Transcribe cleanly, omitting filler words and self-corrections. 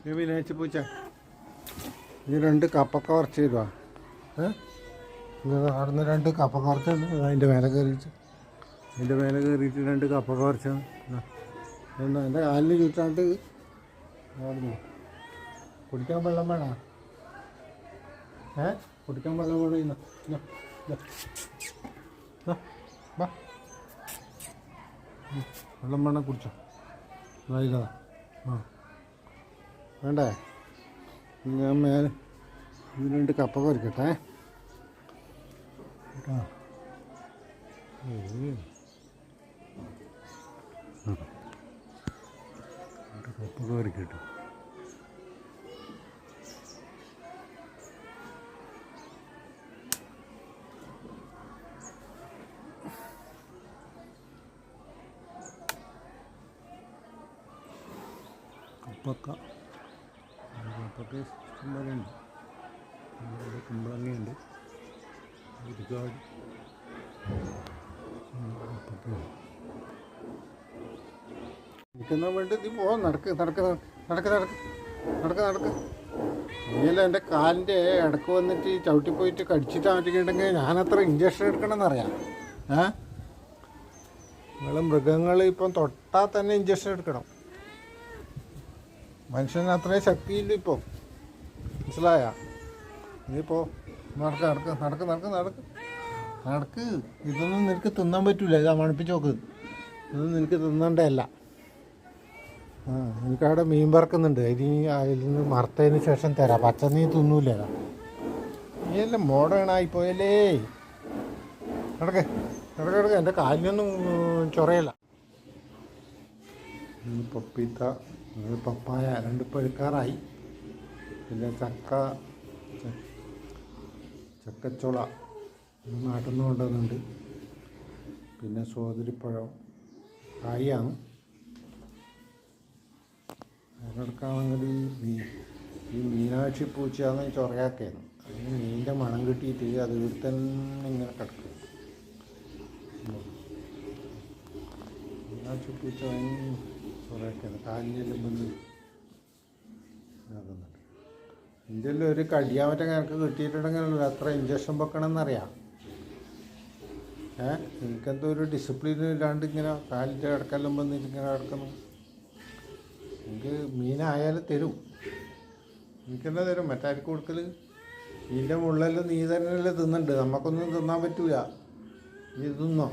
മീനാഴ്ച പൂച്ച ഇത് 2 കപ്പൊക്കെ കുറച്ച് തരുവാ. അവിടുന്ന് 2 കപ്പ കുറച്ചാണ് അതിൻ്റെ മേലെ കയറിയിട്ട് 2 കപ്പ കുറച്ചാണ്. എന്നാ എൻ്റെ കാലിന് ചുറ്റാണ്ട് അവിടുന്ന് കുടിക്കാൻ വെള്ളം വേണോ? കുടിക്കാൻ വെള്ളം വേണം. വെള്ളം വേണം കുടിച്ചോ. ഇതാ വേണ്ടേ? ഞാൻ മേലെ 2 കപ്പ കുറയ്ക്കട്ടെ കേട്ടോ. കപ്പ കുറയ്ക്കട്ടെ. കപ്പക്ക ഇഷ്ടംപോലെയുണ്ട്. കുമ്പളങ്ങയുണ്ട്, ഒരുപാട് എനിക്കെന്നാ വേണ്ടി നീ പോ. നടക്ക്. നീയല്ല എൻ്റെ കാലിൻ്റെ ഇടക്ക് വന്നിട്ട് ചവിട്ടി പോയിട്ട് കടിച്ചിട്ട് മാറ്റിയിട്ടുണ്ടെങ്കിൽ ഞാനത്ര ഇഞ്ചക്ഷൻ എടുക്കണമെന്നറിയാം. നിങ്ങൾ മൃഗങ്ങൾ ഇപ്പം തൊട്ടാൽ തന്നെ ഇഞ്ചക്ഷൻ എടുക്കണം. മനുഷ്യന് അത്രയും ശക്തിയില്ല ഇപ്പം, മനസ്സിലായ? നീ നടക്ക്. ഇതൊന്നും നിനക്ക് തിന്നാൻ പറ്റൂല. ഇതാ മണപ്പിച്ച് നോക്ക്. ഇതൊന്നും നിനക്ക് തിന്നണ്ടല്ല. എനിക്കവിടെ മീൻ പറക്കുന്നുണ്ട്. ഇനി അതിൽ നിന്ന് മറുത്തതിന് ശേഷം തരാം. പച്ച നീ തിന്നൂല. നീയല്ല മോഡേണായിപ്പോയല്ലേ. നടക്ക്. എൻ്റെ കാലിനൊന്നും ചൊറയല്ല. പപ്പീത്ത, പപ്പായ 2 പഴുക്കാറായി. പിന്നെ ചക്കച്ചുള നാട്ടിൽ നിന്ന് കൊണ്ടുവന്നുണ്ട്. പിന്നെ സോദരിപ്പഴം കായാണ്. അതിനെടുക്കാണെങ്കിൽ ഈ മീനാക്ഷി പൂച്ചയാന്ന് ചൊറയാക്കായിരുന്നു. അതിന് മീനിൻ്റെ മണം കിട്ടിയിട്ട് അത് ഇവിടെ തന്നെ ഇങ്ങനെ കിടക്കും. മീനാക്ഷി പൂച്ച ചൊറയാക്കായിരുന്നു. കാലിനെല്ലാം വന്ന് ഇതാക്കുന്നുണ്ട്. ഇതിൻ്റെ ഒരു കടിയാമറ്റം കണക്ക് കിട്ടിയിട്ടുണ്ടെങ്കിൽ എത്ര ഇഞ്ചക്ഷൻ വെക്കണമെന്നറിയാം. എനിക്കെന്തോ ഒരു ഡിസിപ്ലിൻ ഇല്ലാണ്ട് ഇങ്ങനെ കാലിൻ്റെ ഇടക്കെല്ലാം വന്നിട്ട് ഇങ്ങനെ കിടക്കുന്നു. എനിക്ക് മീനായാലും തരും. എനിക്കെല്ലാം തരും. മറ്റാർക്ക് കൊടുക്കൽ? ഇതിൻ്റെ മുള്ളെല്ലാം നീ തന്നെയല്ലേ തിന്നുന്നുണ്ട്. നമുക്കൊന്നും തിന്നാൻ പറ്റൂല. നീ തിന്നോ?